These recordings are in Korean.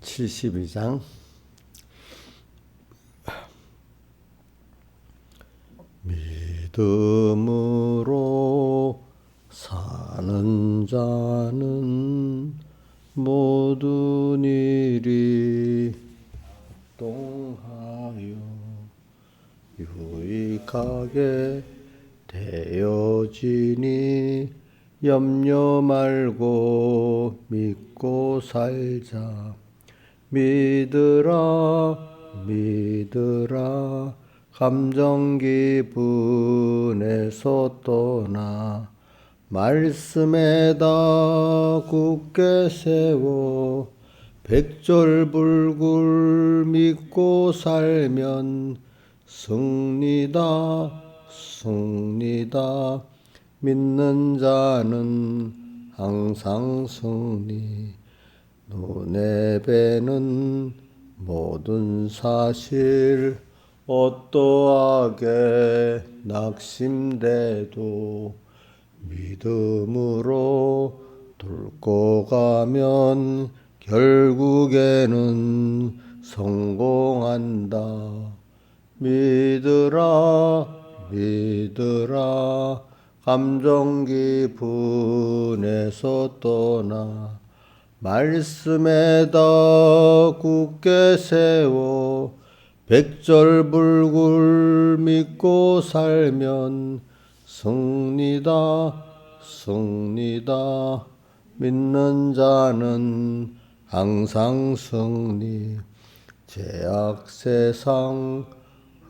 72장 믿음으로 사는 자는 모든 일이 동하여 유익하게 되어지니 염려 말고 믿고 살자. 믿으라 믿으라 감정 기분에서 떠나 말씀에다 굳게 세워 백절불굴 믿고 살면 승리다 승리다. 믿는 자는 항상 승리. 눈에 뵈는 모든 사실 어떠하게 낙심돼도 믿음으로 뚫고 가면 결국에는 성공한다. 믿으라 믿으라 감정 기분에서 떠나 말씀에다 굳게 세워 백절불굴 믿고 살면 승리다 승리다. 믿는 자는 항상 승리. 죄악 세상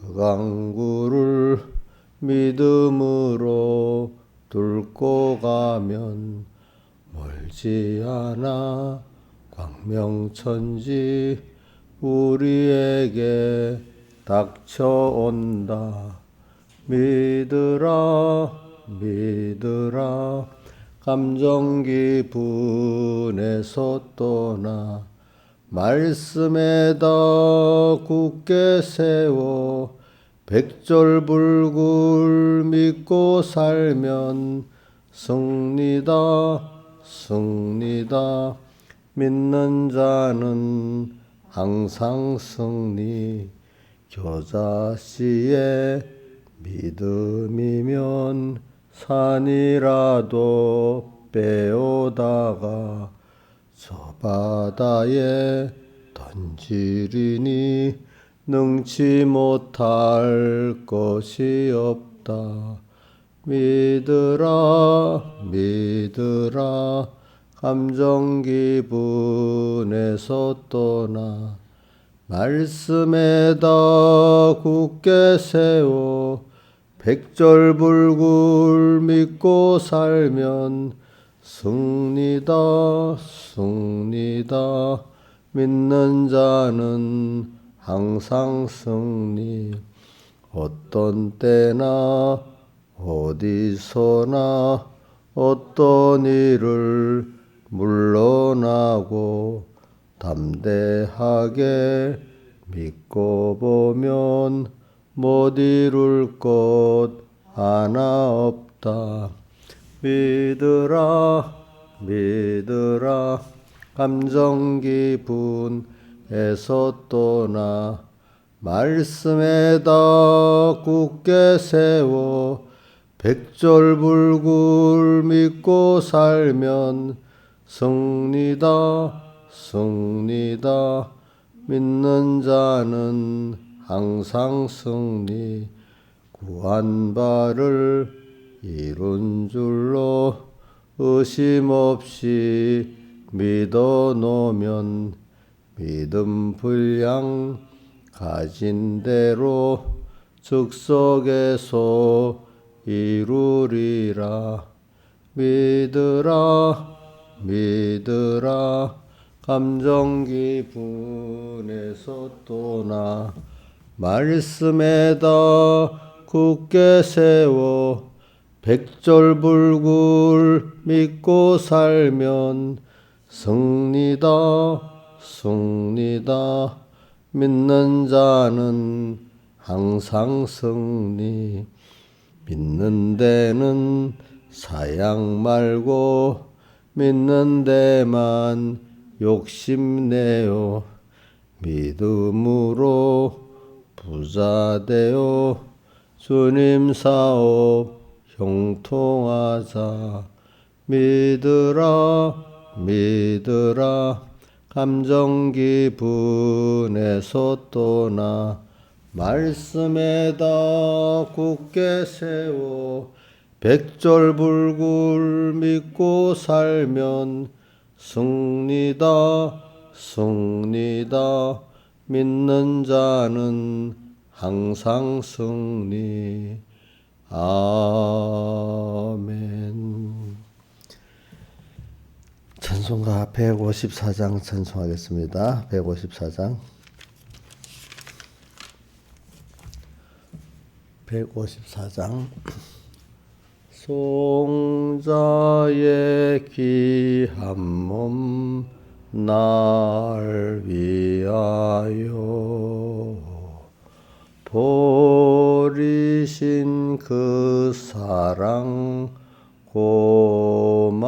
흑암굴을 믿음으로 뚫고 가면 멀지 않아 광명천지 우리에게 닥쳐온다. 믿으라 믿으라 감정 기분에서 떠나 말씀에다 굳게 세워 백절불굴 믿고 살면 승리다 승리다. 믿는 자는 항상 승리. 겨자씨의 믿음이면 산이라도 빼오다가 저 바다에 던지리니 능치 못할 것이 없다. 믿으라 믿으라 감정 기분에서 떠나 말씀에다 굳게 세워 백절불굴 믿고 살면 승리다 승리다. 믿는 자는 항상 승리. 어떤 때나 어디서나 어떤 일을 물러나고 담대하게 믿고 보면 못 이룰 것 하나 없다. 믿으라 믿으라 감정 기분에서 떠나 말씀에다 굳게 세워 백절불굴 믿고 살면 승리다 승리다. 믿는 자는 항상 승리. 구한 바를 이룬 줄로 의심 없이 믿어 놓으면 믿음 분량 가진 대로 즉석에서 이루리라. 믿으라 믿으라 감정 기분에서 떠나 말씀에다 굳게 세워 백절불굴 믿고 살면 승리다 승리다. 믿는 자는 항상 승리. 믿는 데는 사양 말고 믿는 데만 욕심내어 믿음으로 부자되어 주님 사업 형통하자. 믿으라 믿으라 감정 기분에서 떠나 말씀에다 굳게 세워 백절불굴 믿고 살면 승리다 승리다. 믿는 자는 항상 승리. 아멘. 찬송가 154장 찬송하겠습니다. 154장 154장 송자의 귀한 몸 날 위하여 버리신 그 사랑 고마워라.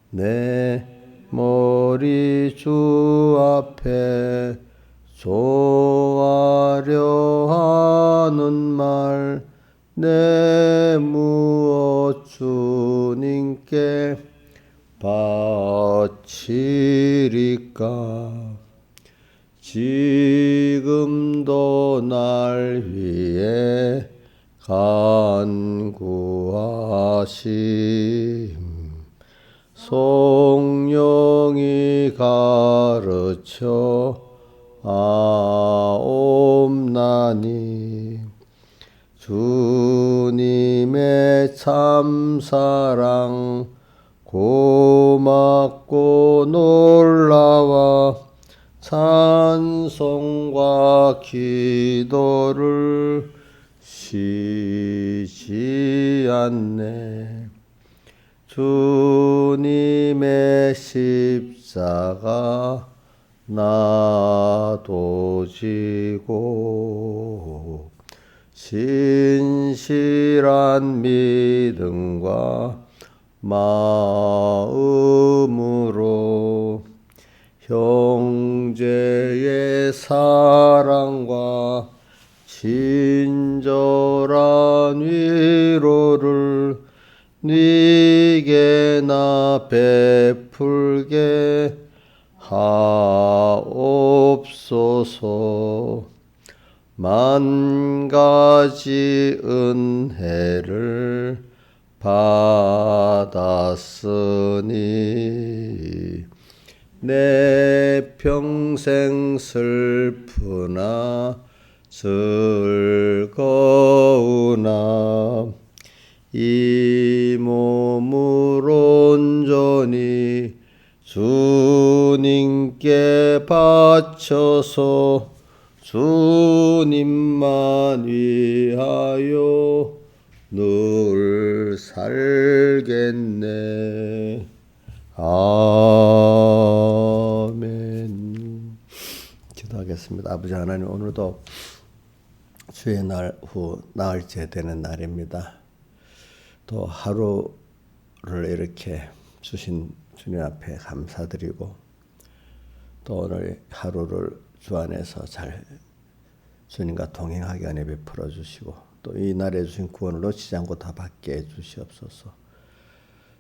내 머리 주 앞에 조아려 하는 말 내 무엇 주님께 바치리까. 지금도 날 위해 간구하심 성령이 가르쳐 아옵나니. 주님의 참사랑 고맙고 놀라와 찬송과 기도를 쉬지 않네. 주님의 십자가 나도 지고 신실한 믿음과 마음으로 형제의 사랑과 친절한 위로를 네게 나 베풀게 하옵소서. 만 가지 은혜를 받았으니 내 평생 슬프나 즐거우나 이 몸을 온전히 주님께 바쳐서 주님만 위하여 늘 살겠네. 아멘. 기도하겠습니다. 아버지 하나님, 오늘도 주의 날 후 나흘째 되는 날입니다. 또 하루를 이렇게 주신 주님 앞에 감사드리고, 또 오늘 하루를 주 안에서 잘 주님과 동행하게 은혜 베풀어 주시고, 또 이 날에 주신 구원을 놓치지 않고 다 받게 해 주시옵소서.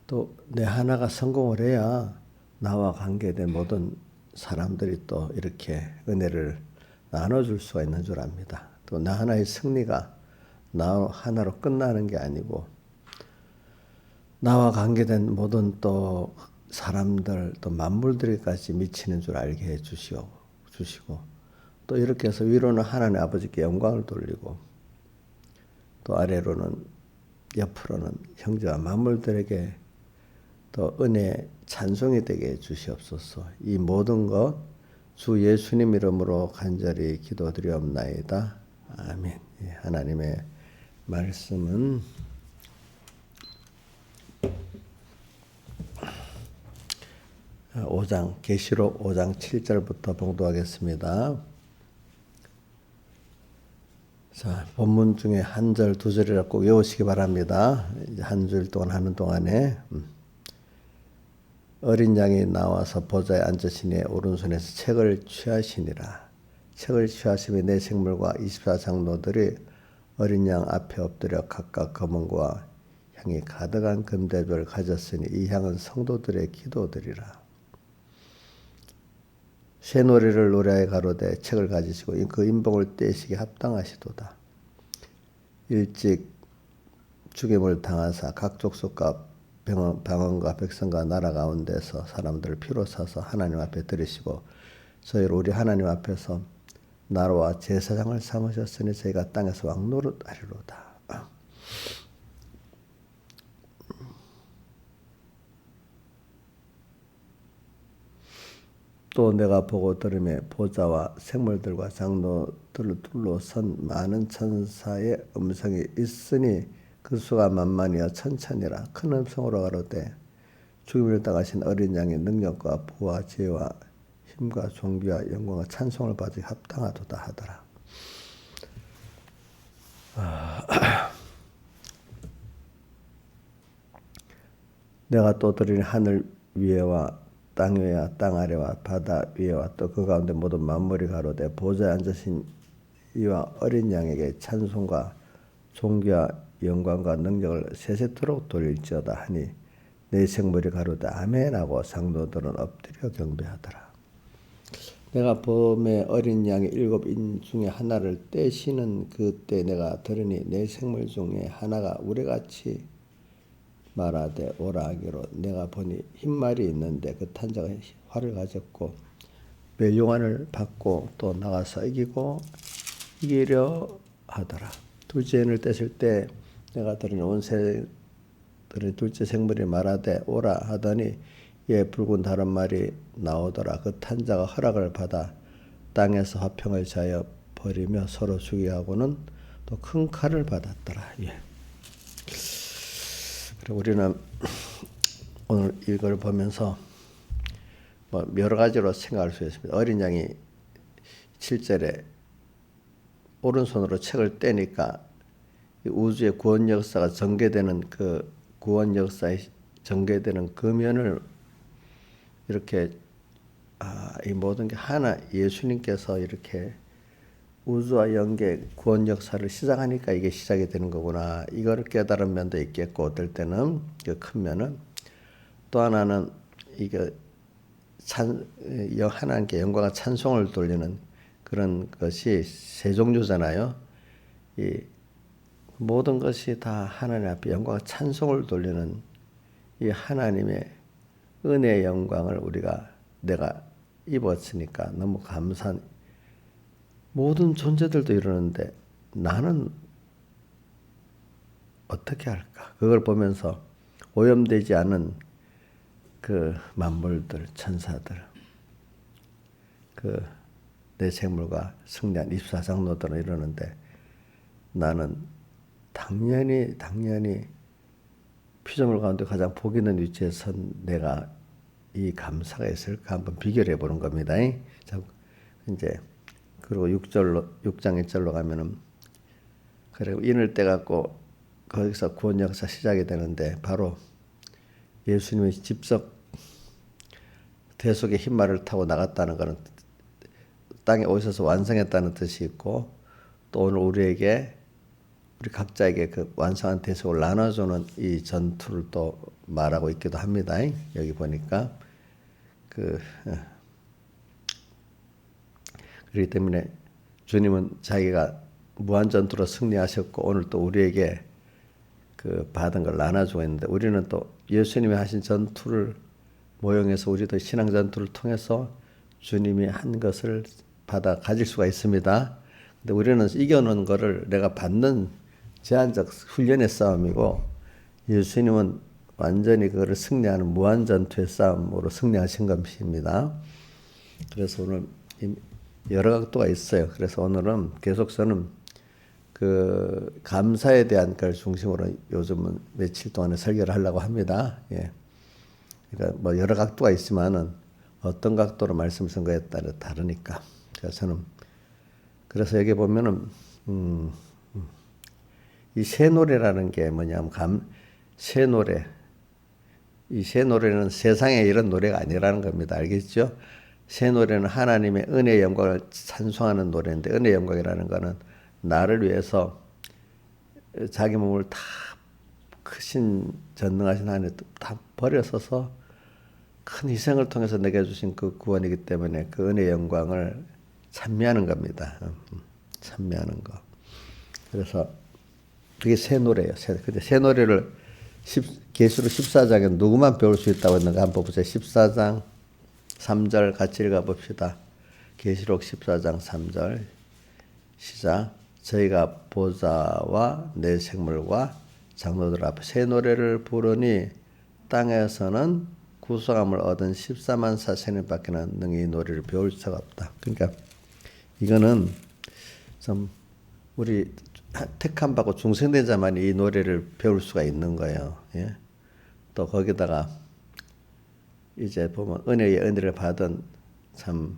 또 내 하나가 성공을 해야 나와 관계된 모든 사람들이 또 이렇게 은혜를 나눠줄 수가 있는 줄 압니다. 또 나 하나의 승리가 나 하나로 끝나는 게 아니고, 나와 관계된 모든 또 사람들, 또 만물들까지 미치는 줄 알게 해 주시고, 또 이렇게 해서 위로는 하나님 아버지께 영광을 돌리고, 또 아래로는, 옆으로는 형제와 만물들에게 또 은혜 찬송이 되게 해 주시옵소서. 이 모든 것 주 예수님 이름으로 간절히 기도드리옵나이다. 아멘. 하나님의 말씀은 계시록 5장 7절부터 봉독하겠습니다. 자, 본문 중에 한 절, 두 절이라 꼭 외우시기 바랍니다. 이제 한 줄 동안 하는 동안에 어린 양이 나와서 보좌에 앉으시니 오른손에서 책을 취하시니라. 책을 취하시며 네 생물과 24장로들이 어린 양 앞에 엎드려 각각 검은고와 향이 가득한 금대접을 가졌으니 이 향은 성도들의 기도들이라. 새 노래를 노래하여 가로되 책을 가지시고 그 인봉을 떼시기 합당하시도다. 일찍 죽임을 당하사 각 족속과 방언과 백성과 나라 가운데서 사람들을 피로 사서 하나님 앞에 들으시고 저희를 우리 하나님 앞에서 나라와 제사장을 삼으셨으니 저희가 땅에서 왕노릇하리로다. 또 내가 보고 들으매 보좌와 생물들과 장로들을 둘러선 많은 천사의 음성이 있으니 그 수가 만만이여 천천이라. 큰 음성으로 가로되 죽임을 당하신 어린 양의 능력과 부와 지혜와 힘과 존귀와 영광과 찬송을 받으기 합당하도다 하더라. 내가 또 들으니 하늘 위에와 땅 위와 땅 아래와 바다 위에와 또 그 가운데 모든 만물이 가로되 보좌에 앉으신 이와 어린 양에게 찬송과 존귀와 영광과 능력을 세세토록 돌릴지어다 하니 네 생물이 가로되 아멘하고 장로들은 엎드려 경배하더라. 내가 봄에 어린 양의 7인 중에 하나를 떼시는 그때 내가 들으니 네 생물 중에 하나가 우레같이 말하되 오라 하기로 내가 보니 흰말이 있는데 그 탄자가 활을 가졌고 멸용안을 받고 또 나가서 이기려 하더라. 둘째 인을 떼실 때 내가 들으니 온 새들의 둘째 생물이 말하되 오라 하더니 예 붉은 다른 말이 나오더라. 그 탄자가 허락을 받아 땅에서 화평을 자여 버리며 서로 죽이게 하고는 또 큰 칼을 받았더라. 예. 우리는 오늘 이걸 보면서 여러 가지로 생각할 수 있습니다. 어린 양이 7절에 오른손으로 책을 떼니까 우주의 구원 역사가 전개되는 그 구원 역사에 전개되는 그 면을 이렇게 이 모든 게 하나 예수님께서 이렇게 우주와 영계 구원 역사를 시작하니까 이게 시작이 되는 거구나. 이거를 깨달은 면도 있겠고 어떨 때는 그 큰 면은 또 하나는 이게 하나님께 영광과 찬송을 돌리는 그런 것이 세 종류잖아요. 이 모든 것이 다 하나님 앞에 영광과 찬송을 돌리는 이 하나님의 은혜의 영광을 내가 입었으니까 너무 감사한 모든 존재들도 이러는데 나는 어떻게 할까? 그걸 보면서 오염되지 않은 그 만물들, 천사들, 그 내 생물과 승리한 24장로들은 이러는데 나는 당연히 피조물 가운데 가장 복 있는 위치에 선 내가 이 감사가 있을까 한번 비교를 해보는 겁니다. 자, 이제 그리고 6장 1절로 가면은 그리고 인을 떼갖고 거기서 구원 역사 시작이 되는데 바로 예수님이 직접 대속의 흰말을 타고 나갔다는 것은 땅에 오셔서 완성했다는 뜻이 있고 또 오늘 우리 각자에게 그 완성한 대속을 나눠주는 이 전투를 또 말하고 있기도 합니다. 여기 보니까 그렇기 때문에 주님은 자기가 무한 전투로 승리하셨고 오늘 또 우리에게 그 받은 걸 나눠주고 있는데 우리는 또 예수님이 하신 전투를 모형해서 우리도 신앙 전투를 통해서 주님이 한 것을 받아 가질 수가 있습니다. 근데 우리는 이겨놓은 거를 내가 받는 제한적 훈련의 싸움이고 예수님은 완전히 그거를 승리하는 무한 전투의 싸움으로 승리하신 것입니다. 그래서 오늘 여러 각도가 있어요. 그래서 오늘은 계속 저는 그 감사에 대한 걸 중심으로 요즘은 며칠 동안에 설교를 하려고 합니다. 예. 그러니까 뭐 여러 각도가 있지만은 어떤 각도로 말씀 선 거에 따라 다르니까. 그래서 여기 보면은 이 새 노래라는 게 뭐냐면 새 노래 이 새 노래는 세상에 이런 노래가 아니라는 겁니다. 알겠죠? 새 노래는 하나님의 은혜의 영광을 찬송하는 노래인데, 은혜의 영광이라는 거는 나를 위해서 자기 몸을 다 크신 전능하신 하나님 다 버려서서 큰 희생을 통해서 내게 주신 그 구원이기 때문에 그 은혜의 영광을 찬미하는 겁니다. 찬미하는 거. 그래서 그게 새 노래예요. 근데 새 노래를 계시록 14장에 누구만 배울 수 있다고 했는가 한번 보세요. 14장 3절 같이 읽어봅시다. 계시록 14장 3절 시작. 저희가 보좌와 내 생물과 장로들 앞에 새 노래를 부르니 땅에서는 구속함을 얻은 14만 4천인밖에 능히 이 노래를 배울 수가 없다. 그러니까 이거는 좀 우리 택함 받고 중생된 자만이 이 노래를 배울 수가 있는 거예요. 예? 또 거기다가 이제 보면 은혜의 은혜를 받은 참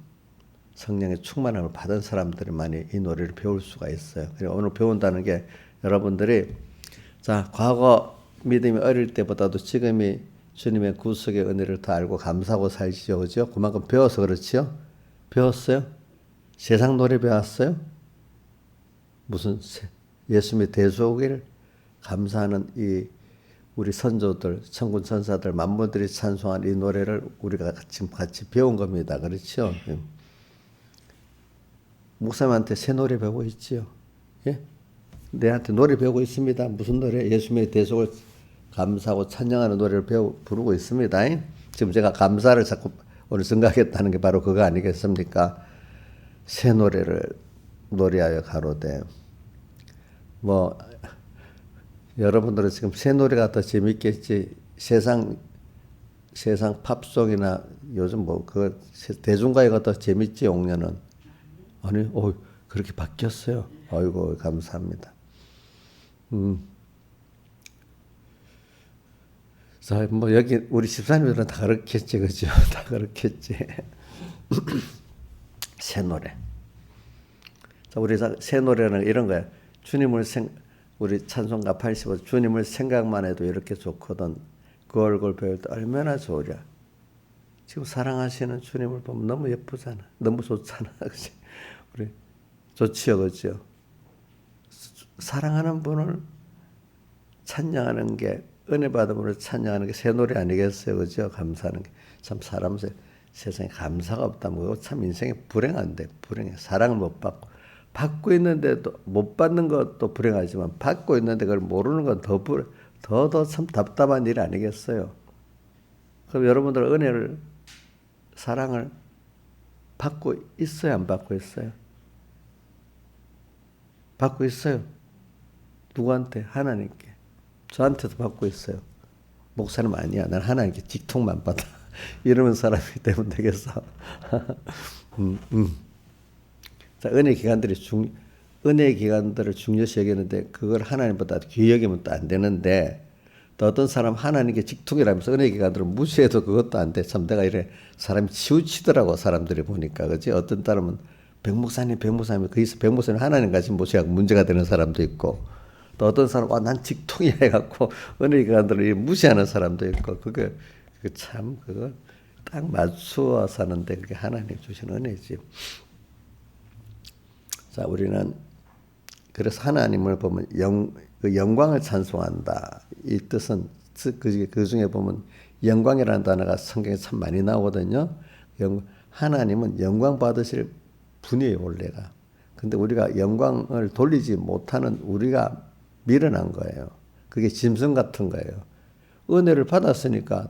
성령의 충만함을 받은 사람들만이 이 노래를 배울 수가 있어요. 그리고 오늘 배운다는 게 여러분들이 자 과거 믿음이 어릴 때보다도 지금이 주님의 구속의 은혜를 더 알고 감사하고 살지요, 그죠? 그만큼 배워서 그렇지요? 배웠어요? 세상 노래 배웠어요? 무슨 예수님의 대속을 감사하는 이 우리 선조들, 천군 천사들, 만물들이 찬송한 이 노래를 우리가 지금 같이 배운 겁니다. 그렇죠? 목사님한테 새 노래 배우고 있지요. 예? 내한테 노래 배우고 있습니다. 무슨 노래? 예수님의 대속을 감사하고 찬양하는 노래를 부르고 있습니다. 지금 제가 감사를 자꾸 오늘 생각했다는 게 바로 그거 아니겠습니까? 새 노래를 노래하여 가로되 뭐 여러분들은 지금 새 노래가 더 재밌겠지. 세상 팝송이나 요즘 뭐 그 대중가요가 더 재밌지. 용년은 아니, 그렇게 바뀌었어요. 아이고 감사합니다. 자, 뭐 여기 우리 집사님들은 다 그렇겠지, 그죠? 다 그렇겠지. 새 노래. 자, 우리 새 노래는 이런 거야. 주님을 우리 찬송가 85 주님을 생각만 해도 이렇게 좋거든. 그 얼굴 배울 때 얼마나 좋으랴. 지금 사랑하시는 주님을 보면 너무 예쁘잖아. 너무 좋잖아. 그치? 우리 좋지요, 그죠? 사랑하는 분을 찬양하는 게 은혜 받은 분을 찬양하는 게 새 노래 아니겠어요, 그죠? 감사하는 게 참 사람 세상에 감사가 없다면 참 인생이 불행한데 불행해. 사랑을 못 받고 있는데도 못 받는 것도 불행하지만 받고 있는데 그걸 모르는 건 더 참 답답한 일 아니겠어요? 그럼 여러분들 은혜를 사랑을 받고 있어요, 안 받고 있어요? 받고 있어요. 누구한테? 하나님께. 저한테도 받고 있어요. 목사님 아니야. 난 하나님께 직통만 받아. 이러는 사람이 되면 되겠어. 자, 은혜 기관들을 중요시 여기는데 그걸 하나님보다 귀히 여기면 또 안 되는데 또 어떤 사람 하나님께 직통이라면서 은혜 기관들을 무시해도 그것도 안 돼. 참 내가 이래 사람이 치우치더라고 사람들이 보니까 그렇지. 어떤 사람은 백목사님 거기서 백목사님 하나님 같이 모셔야 문제가 되는 사람도 있고 또 어떤 사람은 난 직통이야 해갖고 은혜 기관들을 무시하는 사람도 있고 그거 딱 맞추어 사는데 그게 하나님 주신 은혜지. 자, 우리는 그래서 하나님을 보면 그 영광을 찬송한다. 이 뜻은 그 중에 보면 영광이라는 단어가 성경에 참 많이 나오거든요. 하나님은 영광 받으실 분이에요, 원래가. 근데 우리가 영광을 돌리지 못하는 우리가 미련한 거예요. 그게 짐승 같은 거예요. 은혜를 받았으니까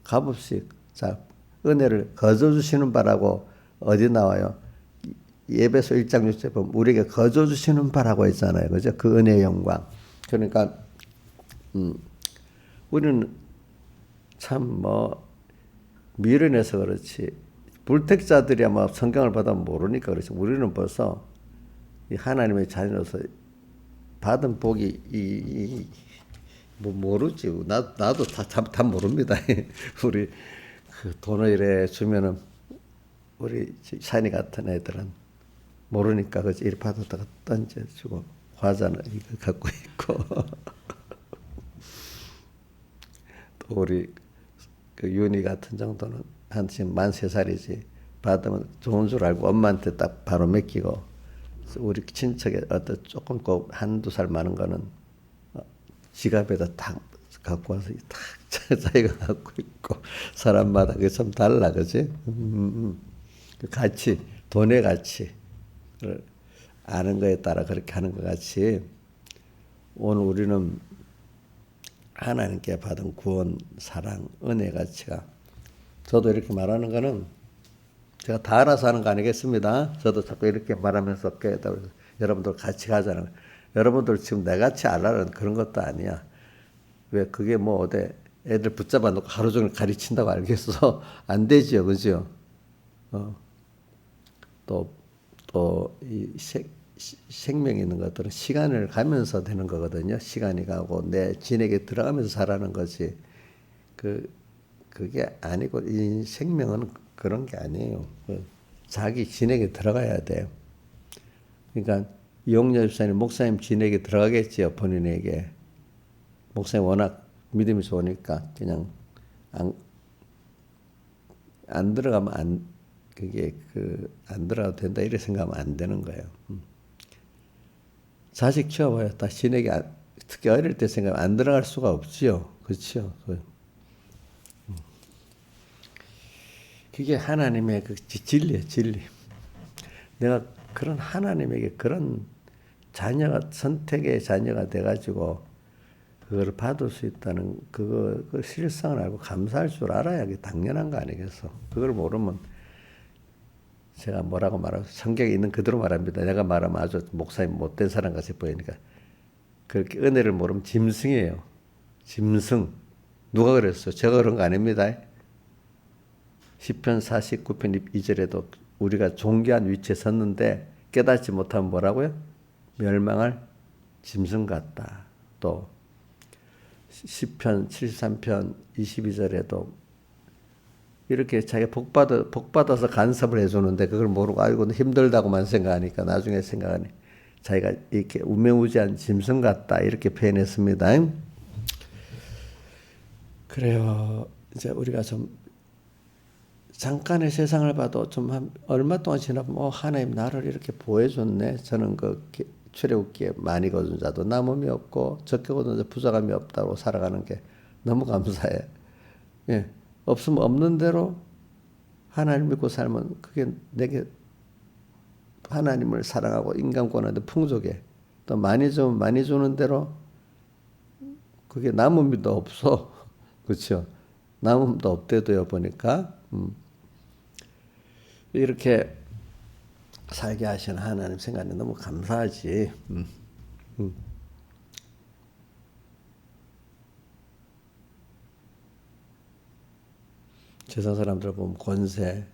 값없이 자 은혜를 거저 주시는 바라고 어디 나와요? 에베소 1장 6절 보면 우리에게 거저 주시는 바라고 했잖아요. 그죠? 그 은혜의 영광. 그러니까 우리는 참 미련해서 그렇지. 불택자들이야 성경을 받아 모르니까 그렇지. 우리는 벌써 이 하나님의 자녀로서 받은 복이 뭐 모르지. 나도 다 모릅니다. 우리 그 돈을 이래 주면은 우리 샤니 같은 애들은 모르니까 그지 이리 받았다가 던져주고 과자는 이거 갖고 있고 또 우리 그 윤희 같은 정도는 한 지금 만 3살이지 받으면 좋은 줄 알고 엄마한테 딱 바로 맡기고 우리 친척에 어떤 조금 꼭 한두 살 많은 거는 지갑에다 탁 갖고 와서 탁 자기가 갖고 있고 사람마다 그게 좀 달라 그지? 그 가치 돈의 가치를 아는 거에 따라 그렇게 하는 것 같이 오늘 우리는 하나님께 받은 구원, 사랑, 은혜 가치가 저도 이렇게 말하는 거는 제가 다 알아서 하는 거 아니겠습니다. 저도 자꾸 이렇게 말하면서 깨달아서 여러분들 같이 가자는 여러분들 지금 내같이 알라는 그런 것도 아니야. 왜 그게 뭐 어디 애들 붙잡아 놓고 하루 종일 가르친다고 알겠어? 안 되지요, 그죠? 이 생명이 있는 것들은 시간을 가면서 되는 거거든요. 시간이 가고 내 진에게 들어가면서 살아가는 거지. 그게 아니고 이 생명은 그런 게 아니에요. 자기 진에게 들어가야 돼요. 그러니까 이용렬 집사님 목사님 진에게 들어가겠지요. 본인에게. 목사님 워낙 믿음이 좋으니까 그냥 안 들어가면 안 들어가도 된다 이렇게 생각하면 안 되는 거예요. 자식 키워봐요. 다 진에게 특히 어릴 때 생각하면 안 들어갈 수가 없지요. 그렇죠. 그게 하나님의 그 진리예요. 진리. 내가 그런 하나님에게 그런 자녀가 선택의 자녀가 돼가지고 그걸 받을 수 있다는 그 실상을 알고 감사할 줄 알아야 그게 당연한 거 아니겠어. 그걸 모르면 제가 뭐라고 말하고 성경에 있는 그대로 말합니다. 내가 말하면 아주 목사님 못된 사람 같이 보이니까 그렇게 은혜를 모르면 짐승이에요. 짐승. 누가 그랬어요? 제가 그런 거 아닙니다. 시편 49편 2절에도 우리가 존귀한 위치에 섰는데 깨닫지 못하면 뭐라고요? 멸망할 짐승 같다. 또 시편 73편 22절에도 이렇게 자기 복 받아서 간섭을 해주는데 그걸 모르고 아이고 힘들다고만 생각하니까 나중에 생각하니 자기가 이렇게 우매우지한 짐승 같다 이렇게 표현했습니다. 그래요. 이제 우리가 좀 잠깐의 세상을 봐도 좀 얼마 동안 지나보면 하나님 나를 이렇게 보호해줬네. 저는 출애굽기에 많이 거둔 자도 남음이 없고 적게 거둔 자 부족함이 없다고 살아가는 게 너무 감사해. 예. 없으면 없는 대로 하나님 믿고 살면 그게 내게 하나님을 사랑하고 인간권한테 풍족해. 또 많이 주면 많이 주는 대로 그게 남음도 없어. 그렇죠? 남음도 없대도요 보니까 이렇게 살게 하시는 하나님 생각이 너무 감사하지. 세상 사람들 보면 권세,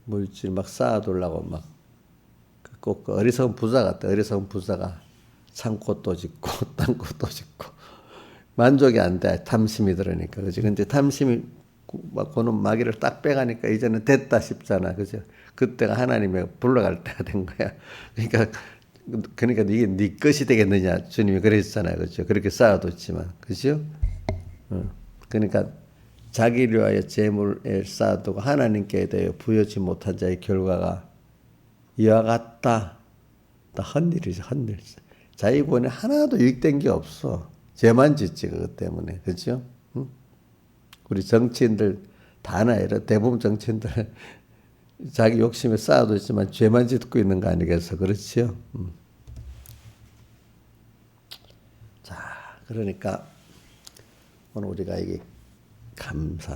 물질 막 쌓아두려고 막 꼭 어리석은 부자 같다. 어리석은 부자가 창고 짓고 땅고 짓고 만족이 안 돼. 탐심이 들으니까 그지. 근데 탐심이 막 고는 마귀를 딱 빼가니까 이제는 됐다 싶잖아. 그죠? 그때가 하나님의 불러갈 때가 된 거야. 그러니까 이게 네 것이 되겠느냐 주님이 그랬잖아요. 그죠? 그렇게 쌓아뒀지만 그죠? 그러니까 자기를 위하여 재물을 쌓아두고 하나님께 대하여 부여치 못한 자의 결과가 이와 같다. 다 헛일이지, 헛일. 자기 구원에 하나도 유익된 게 없어. 죄만 짓지, 그것 때문에. 그죠? 응? 우리 정치인들 다 아니라 대부분 정치인들 자기 욕심에 쌓아뒀지만 죄만 짓고 있는 거 아니겠어. 그렇지요? 자, 그러니까 오늘 우리가 이게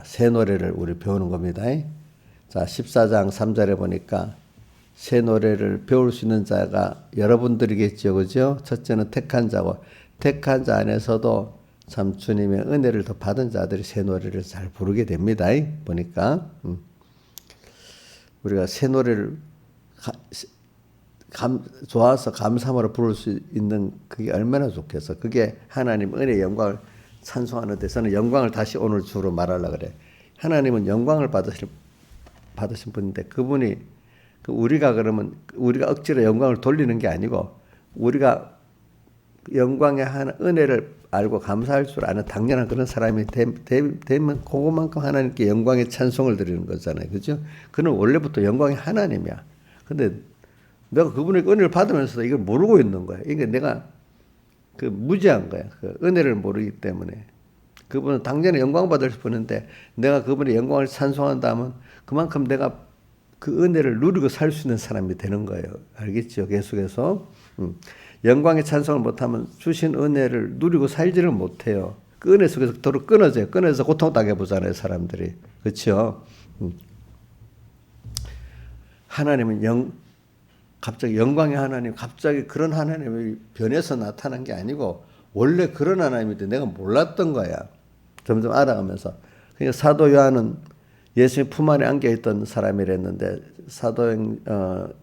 새 노래를 우리 배우는 겁니다. 자, 14장 3절에 보니까 새 노래를 배울 수 있는 자가 여러분들이겠죠. 그죠? 첫째는 택한 자고, 택한 자 안에서도 참 주님의 은혜를 더 받은 자들이 새 노래를 잘 부르게 됩니다. 보니까. 우리가 새 노래를 좋아서 감사함으로 부를 수 있는 그게 얼마나 좋겠어. 그게 하나님 은혜의 영광을 찬송하는 데서는 영광을 다시 오늘 주로 말하려고 그래. 하나님은 영광을 받으신 분인데 그분이 우리가 그러면 우리가 억지로 영광을 돌리는 게 아니고 우리가 영광의 은혜를 알고 감사할 줄 아는 당연한 그런 사람이 되면 그것만큼 하나님께 영광의 찬송을 드리는 거잖아요. 그죠? 그는 원래부터 영광의 하나님이야. 근데 내가 그분의 은혜를 받으면서도 이걸 모르고 있는 거야. 이게 내가 그 무지한 거야. 그 은혜를 모르기 때문에. 그분은 당연히 영광 받을 분인데 내가 그분의 영광을 찬송한다면 그만큼 내가 그 은혜를 누리고 살 수 있는 사람이 되는 거예요. 알겠죠? 계속해서. 영광의 찬송을 못하면 주신 은혜를 누리고 살지를 못해요. 그 은혜 속에서 도로 끊어져요. 끊어져서 고통당해보잖아요. 사람들이. 그렇죠? 하나님은 갑자기 영광의 하나님, 갑자기 그런 하나님이 변해서 나타난 게 아니고 원래 그런 하나님인데 내가 몰랐던 거야. 점점 알아가면서. 그러니까 사도 요한은 예수님 품 안에 안겨있던 사람이랬는데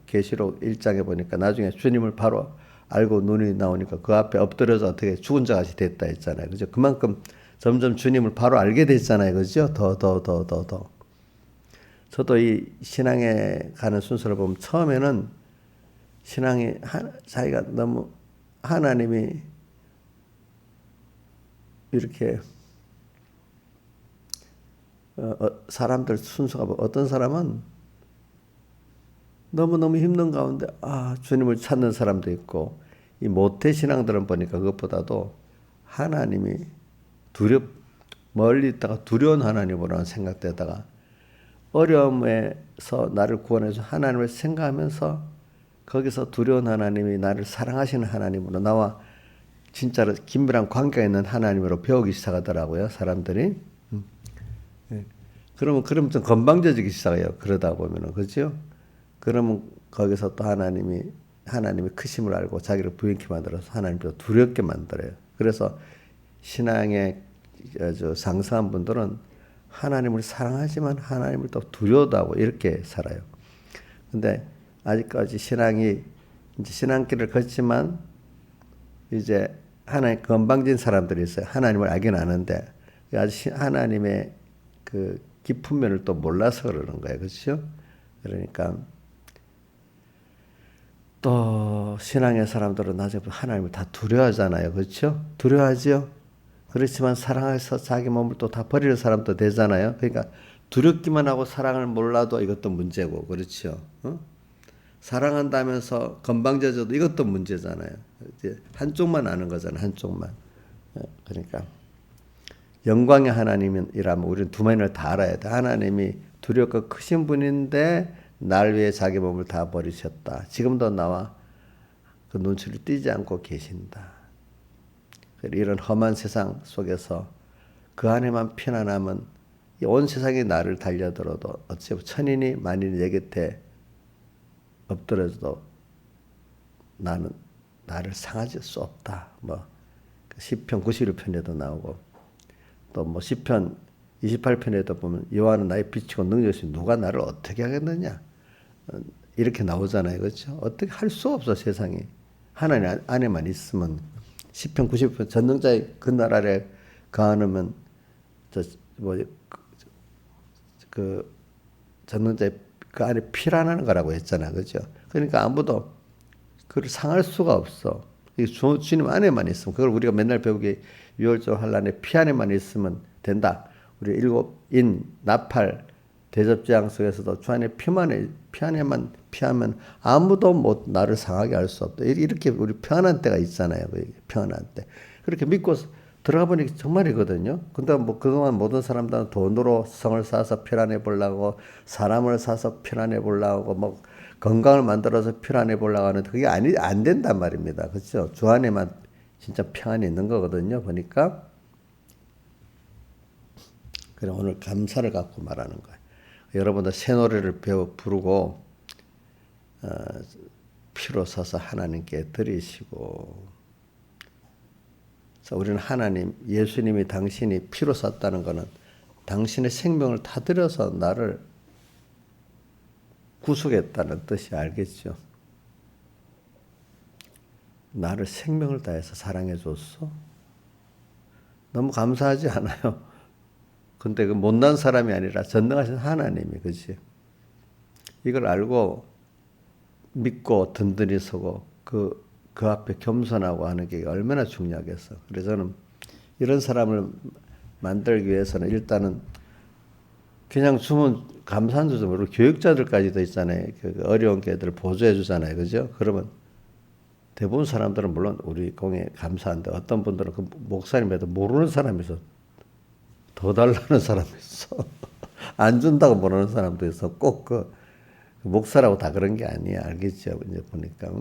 계시록 1장에 보니까 나중에 주님을 바로 알고 눈이 나오니까 그 앞에 엎드려서 어떻게 죽은 자 같이 됐다 했잖아요. 그죠? 그만큼 점점 주님을 바로 알게 됐잖아요. 그죠? 더. 저도 이 신앙에 가는 순서를 보면 처음에는 신앙이 자기가 너무 하나님이 이렇게 사람들 순서가 어떤 사람은 너무너무 힘든 가운데 주님을 찾는 사람도 있고 이 모태 신앙들은 보니까 그것보다도 하나님이 멀리 있다가 두려운 하나님으로 생각되다가 어려움에서 나를 구원해서 하나님을 생각하면서 거기서 두려운 하나님이 나를 사랑하시는 하나님으로 나와 진짜로 긴밀한 관계가 있는 하나님으로 배우기 시작하더라고요. 사람들이. 그러면 좀 건방져지기 시작해요. 그러다 보면은. 그죠? 그러면 거기서 또 하나님이 크심을 알고 자기를 부인케 만들어서 하나님도 두렵게 만들어요. 그래서 신앙에 상승한 분들은 하나님을 사랑하지만 하나님을 또 두려워도 하고 이렇게 살아요. 근데 아직까지 이제 신앙길을 걷지만 이제 하나님 건방진 사람들이 있어요. 하나님을 알긴 아는데 아직 하나님의 그 깊은 면을 또 몰라서 그러는 거예요. 그렇죠? 그러니까 또 신앙의 사람들은 나중에 하나님을 다 두려워하잖아요. 그렇죠? 두려워하죠? 그렇지만 사랑해서 자기 몸을 또 다 버리는 사람도 되잖아요. 그러니까 두렵기만 하고 사랑을 몰라도 이것도 문제고. 그렇죠? 사랑한다면서 건방져져도 이것도 문제잖아요. 이제 한쪽만 아는 거잖아요. 한쪽만. 그러니까 영광의 하나님이라면 우리는 두 면을 다 알아야 돼. 하나님이 두렵고 크신 분인데 날 위해 자기 몸을 다 버리셨다. 지금도 나와 그 눈치를 띄지 않고 계신다. 이런 험한 세상 속에서 그 안에만 편안하면 온 세상이 나를 달려들어도 어찌 천인이 만인이 내 곁에 엎드려도 나는 나를 상하지 수 없다. 시편 91편에도 나오고 또 시편 28편에도 보면 여호와는 나의 빛이고 능력이시니 누가 나를 어떻게 하겠느냐 이렇게 나오잖아요. 그렇죠? 어떻게 할 수 없어 세상이 하나님 안에만 있으면. 시편 90편 전능자의 그날 아래 거하면 그 전능자의 그 안에 피란하는 거라고 했잖아. 그죠? 그러니까 아무도 그걸 상할 수가 없어. 주님 안에만 있으면, 그걸 우리가 맨날 배우기 유월절 환란에 피 안에만 있으면 된다. 우리 일곱 나팔 대접재앙 속에서도 주 안에 피 안에만 피하면 아무도 나를 상하게 할 수 없다. 이렇게 우리 평안한 때가 있잖아요. 평안한 때. 그렇게 믿고 들어가 보니 정말이거든요. 근데 그동안 모든 사람들은 돈으로 성을 쌓아서 편안해 보려고, 사람을 사서 편안해 보려고, 건강을 만들어서 편안해 보려고 하는데 그게 안 된단 말입니다. 그렇죠? 주 안에만 진짜 평안이 있는 거거든요. 보니까. 그래 오늘 감사를 갖고 말하는 거예요. 여러분들 새 노래를 부르고 피로 서서 하나님께 드리시고, 우리는 예수님이 당신이 피로 샀다는 것은 당신의 생명을 다 들여서 나를 구속했다는 뜻이 알겠죠? 나를 생명을 다해서 사랑해 줬어? 너무 감사하지 않아요? 근데 그 못난 사람이 아니라 전능하신 하나님이, 그치? 이걸 알고 믿고 든든히 서고 그 그 앞에 겸손하고 하는 게 얼마나 중요하겠어. 그래서 저는 이런 사람을 만들기 위해서는 일단은 그냥 주면 감사한 줄도 모르고 교육자들까지도 있잖아요. 그 어려운 개들 보조해 주잖아요. 그죠? 그러면 대부분 사람들은 물론 우리 공에 감사한데 어떤 분들은 그 목사님에도 모르는 사람이 있어. 더 달라는 사람이 있어. 안 준다고 모르는 사람도 있어. 꼭 그 목사라고 다 그런 게 아니야. 알겠죠? 이제 보니까.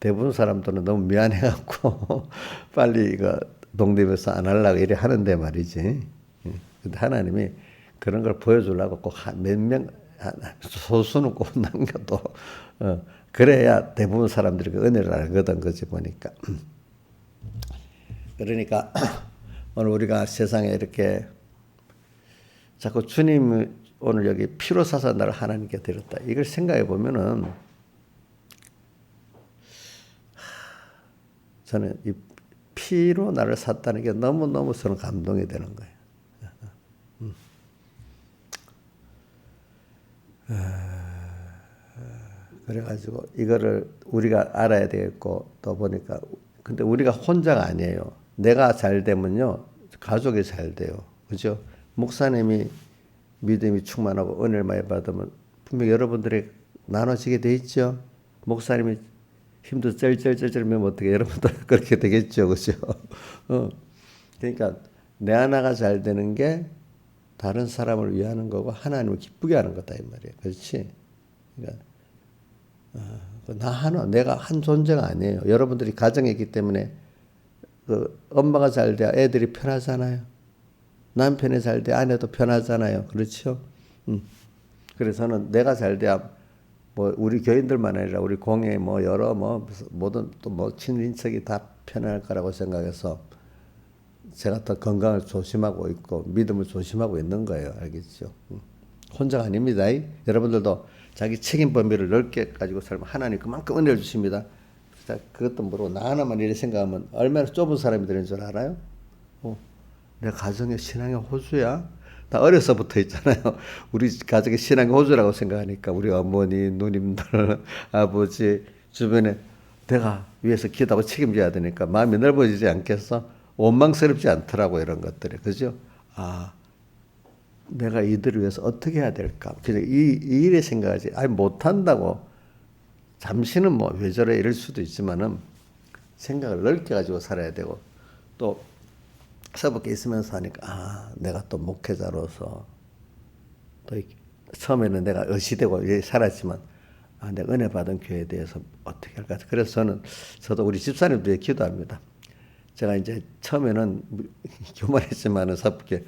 대부분 사람들은 너무 미안해갖고 빨리 이거 독립해서 안 하려고 이래 하는데 말이지. 근데 하나님이 그런 걸 보여주려고 꼭 몇 명, 소수는 꼭 남겨도, 그래야 대부분 사람들이 그 은혜를 알거든, 그지 보니까. 그러니까 오늘 우리가 세상에 이렇게 자꾸 주님 오늘 여기 피로 사서 나를 하나님께 드렸다. 이걸 생각해 보면은 저는 이 피로 나를 샀다는 게 너무너무 저는 감동이 되는 거예요. 그래가지고 이거를 우리가 알아야 되겠고 또 보니까 근데 우리가 혼자가 아니에요. 내가 잘 되면요 가족이 잘 돼요. 그죠? 목사님이 믿음이 충만하고 은혜를 많이 받으면 분명히 여러분들이 나눠지게 돼 있죠. 목사님이 힘도 쩔쩔쩔쩔면 어떻게 여러분들 그렇게 되겠죠. 그죠? 그러니까 내 하나가 잘 되는 게 다른 사람을 위하는 거고 하나님을 기쁘게 하는 거다 이 말이에요. 그렇지? 그러니까 나 하나 내가 한 존재가 아니에요. 여러분들이 가정에 있기 때문에 그 엄마가 잘 돼야 애들이 편하잖아요. 남편이 잘 돼야 아내도 편하잖아요. 그렇죠? 그래서는 내가 잘 돼야 뭐 우리 교인들만 아니라 우리 공예 뭐 여러 뭐 모든 또 뭐 친인척이 다 편할 거라고 생각해서 제가 더 건강을 조심하고 있고 믿음을 조심하고 있는 거예요. 알겠죠? 혼자가 아닙니다. 여러분들도 자기 책임 범위를 넓게 가지고 살면 하나님 그만큼 은혜를 주십니다. 그것도 모르고 나 하나만 이렇게 생각하면 얼마나 좁은 사람이 되는 줄 알아요? 내 가정의 신앙의 호주야? 나 어려서부터 있잖아요. 우리 가정의 신앙의 호주라고 생각하니까 우리 어머니, 누님들, 아버지 주변에 내가 위해서 기도하고 책임져야 되니까 마음이 넓어지지 않겠어? 원망스럽지 않더라고 이런 것들이. 그죠? 아, 내가 이들을 위해서 어떻게 해야 될까? 그냥 이 일에 생각하지. 아니 못한다고 잠시는 뭐 왜 저래 이럴 수도 있지만은 생각을 넓게 가지고 살아야 되고 또 서럽게 있으면서 하니까 아 내가 또 목회자로서 또 처음에는 내가 의시되고 살았지만 아 내가 은혜 받은 교회에 대해서 어떻게 할까? 그래서 저도 우리 집사님도 기도합니다. 제가 이제 처음에는 교만했지만은 섭게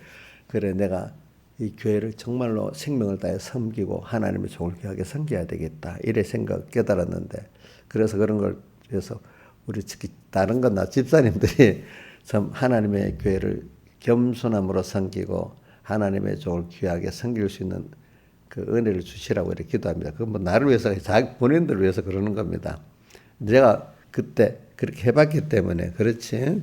그래 내가 이 교회를 정말로 생명을 다해 섬기고 하나님의 종을 귀하게 섬겨야 되겠다 이래 생각 깨달았는데 그래서 그런 걸 위해서 우리 특히 다른 건 나 집사님들이 참 하나님의 교회를 겸손함으로 섬기고 하나님의 종을 귀하게 섬길 수 있는 그 은혜를 주시라고 이렇게 기도합니다. 그건 뭐 나를 위해서 자기 본인들을 위해서 그러는 겁니다. 내가 그때 그렇게 해봤기 때문에 그렇지.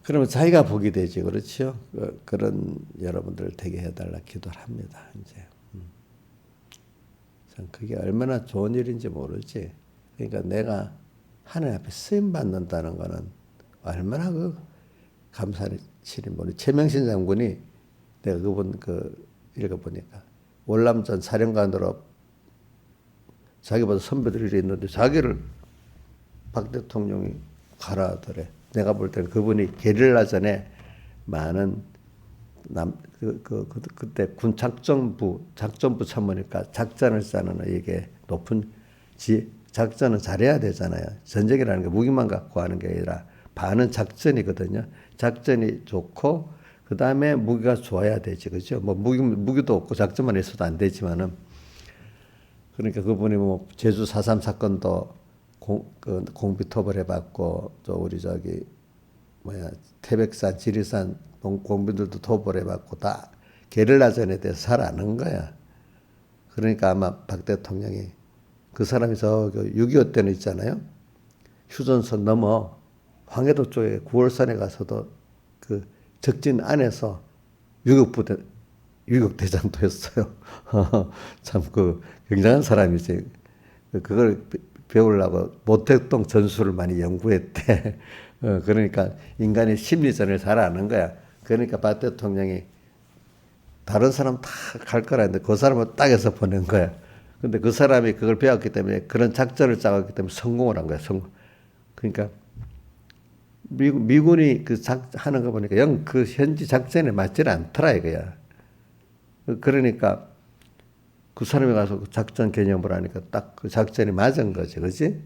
그러면 자기가 복이 되지 그렇죠. 그런 여러분들 되게 해달라 기도를 합니다. 이제 참 그게 얼마나 좋은 일인지 모르지. 그러니까 내가 하나님 앞에 쓰임 받는다는 거는 얼마나 그 감사의 일인지 모르. 최명신 장군이 내가 그분 그 읽어보니까 월남전 사령관으로 자기보다 선배들이 있는데 자기를 박 대통령이 가라 하더래. 내가 볼 때는 그분이 게릴라전에 많은 그때 군 작전부 참모니까 작전을 짜는 이게 높은 작전은 잘해야 되잖아요. 전쟁이라는 게 무기만 갖고 하는 게 아니라 반은 작전이거든요. 작전이 좋고 그 다음에 무기가 좋아야 되지, 그죠? 뭐 무기도 없고 작전만 있어도 안 되지만은 그러니까 그분이 뭐 제주 4.3 사건도 공비토벌 해봤고 또 우리 저기 태백산, 지리산 공비들도 토벌해봤고 다 게릴라전에 대해서 잘 아는 거야. 그러니까 아마 박 대통령이 그 사람이 저 6.25 때는 있잖아요. 휴전선 넘어 황해도 쪽에 9월산에 가서도 그 적진 안에서 유격부대 위국 대장도 했어요. 참 그 굉장한 사람이지. 그걸 배우려고 모택동 전술을 많이 연구했대. 그러니까 인간의 심리전을 잘 아는 거야. 그러니까 박 대통령이 다른 사람 다 갈 거라 했는데 그 사람을 딱 해서 보낸 거야. 근데 그 사람이 그걸 배웠기 때문에 그런 작전을 짜왔기 때문에 성공을 한 거야. 그러니까 미군이 하는 거 보니까 영 그 현지 작전에 맞지 않더라 이거야. 그러니까 그 사람이 가서 그 작전 개념을 하니까 딱 그 작전이 맞은 거지, 그지?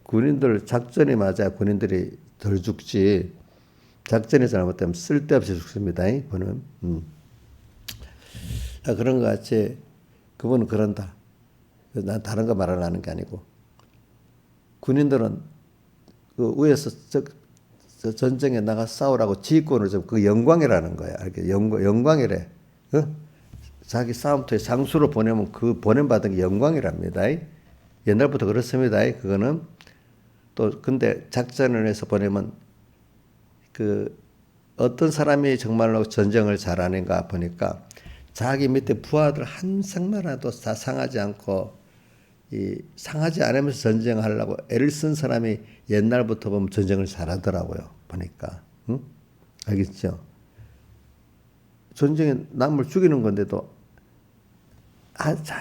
군인들 작전이 맞아야 군인들이 덜 죽지. 작전이 잘못되면 쓸데없이 죽습니다. 그는. 그런 것 같이 그분은 그런다. 난 다른 거 말하려는 게 아니고 군인들은 그 위에서 저 전쟁에 나가 싸우라고 지휘권을 좀 그 영광이라는 거야. 영광이래. 자기 싸움터에 장수로 보내면 그 보냄받은 게 영광이랍니다. 옛날부터 그렇습니다. 그거는 또 근데 작전을 해서 보내면 그 어떤 사람이 정말로 전쟁을 잘하는가 보니까 자기 밑에 부하들 한 상나라도 다 상하지 않고 상하지 않으면서 전쟁하려고 애를 쓴 사람이 옛날부터 보면 전쟁을 잘하더라고요. 보니까. 응? 알겠죠? 전쟁에 남을 죽이는 건데도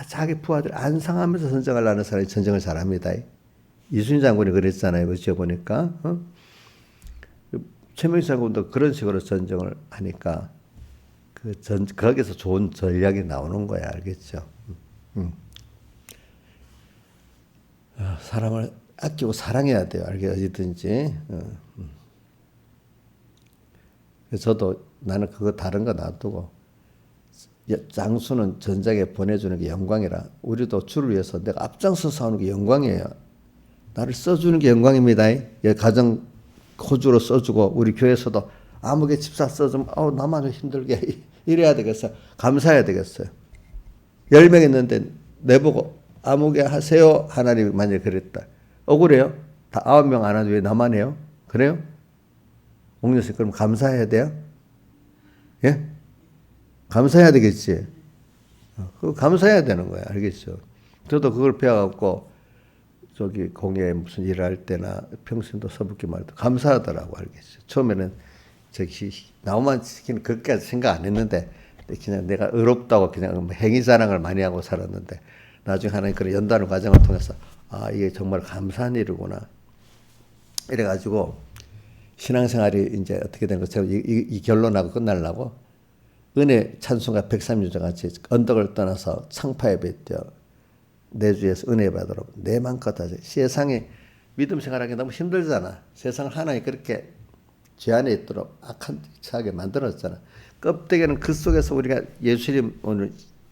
자기 부하들 안 상하면서 전쟁하려는 사람이 전쟁을 잘합니다. 이순신 장군이 그랬잖아요. 그죠? 보니까. 최명희 장군도 그런 식으로 전쟁을 하니까 거기서 좋은 전략이 나오는 거야. 알겠죠? 사람을 아끼고 사랑해야 돼요. 어디든지. 저도 나는 그거 다른 거 놔두고 장수는 전장에 보내주는 게 영광이라 우리도 주를 위해서 내가 앞장서 싸우는 게 영광이에요. 나를 써주는 게 영광입니다. 가정 호주로 써주고 우리 교회에서도 아무개 집사 써주면 나만 힘들게 이래야 되겠어요. 감사해야 되겠어요. 10명 있는데 내보고 아무개 하세요. 하나님이 만약에 그랬다. 억울해요? 다 9명 안 하는데 왜 나만 해요? 그래요? 옥녀씨 그럼 감사해야 돼요? 예? 감사해야 되겠지. 그거 감사해야 되는 거야. 알겠죠? 저도 그걸 배워갖고 저기 공예 무슨 일을 할 때나 평소에도 서북기 말도 감사하더라고. 알겠죠? 처음에는 저기 나만 시키는 그것까지 생각 안 했는데 그냥 내가 의롭다고 그냥 행위 자랑을 많이 하고 살았는데 나중에 하나님 그런 연단의 과정을 통해서 이게 정말 감사한 일이구나. 이래가지고 신앙생활이 이제 어떻게 된 것처럼 이 결론하고 끝날라고 은혜 찬송가 130절 같이 언덕을 떠나서 창파에 뱉어 내 주에서 은혜 받으러 내 맘껏 하지. 세상에 믿음 생활하기 너무 힘들잖아. 세상을 하나님 그렇게 죄 안에 있도록 악한 차게 만들었잖아. 껍데기는 그 속에서 우리가 예수님 오늘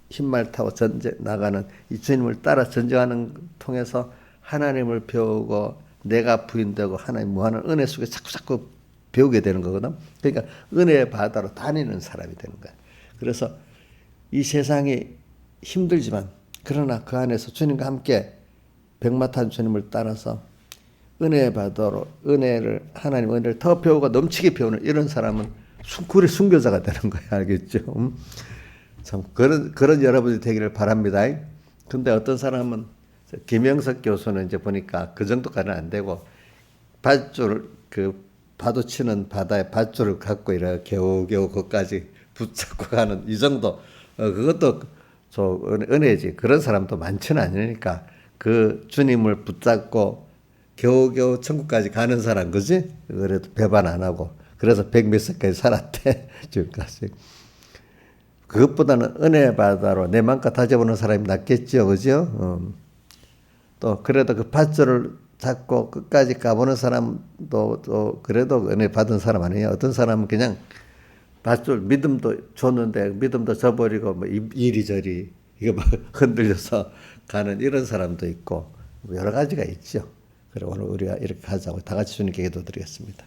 흰말 타고 전쟁 나가는 이 주님을 따라 전쟁하는 통해서 하나님을 배우고 내가 부인되고 하나님 무한한 은혜 속에 자꾸 배우게 되는 거거든. 그러니까 은혜의 바다로 다니는 사람이 되는 거야. 그래서 이 세상이 힘들지만 그러나 그 안에서 주님과 함께 백마탄 주님을 따라서 은혜의 바다로 하나님 은혜를 더 배우고 넘치게 배우는 이런 사람은 굴의 순교자가 되는 거야. 알겠죠? 참 그런 여러분이 되기를 바랍니다. 근데 어떤 사람은 김영석 교수는 이제 보니까 그 정도까지는 안 되고 밧줄 파도 치는 바다에 밧줄을 갖고 이렇게 겨우겨우 거기까지 붙잡고 가는 이 정도 그것도 은혜지. 그런 사람도 많지는 않으니까 그 주님을 붙잡고 겨우겨우 천국까지 가는 사람 그지? 그래도 배반 안 하고 그래서 100몇 세까지 살았대 지금까지. 그것보다는 은혜 바다로 내 맘껏 다져보는 사람이 낫겠죠, 그죠? 또 그래도 그 밧줄을 잡고 끝까지 가보는 사람도 또 그래도 은혜 받은 사람 아니에요. 어떤 사람은 그냥 밧줄 믿음도 줬는데 믿음도 져버리고 뭐 이리저리 이거 막 흔들려서 가는 이런 사람도 있고 여러 가지가 있죠. 그래 오늘 우리가 이렇게 하자고 다 같이 주님께 기도드리겠습니다.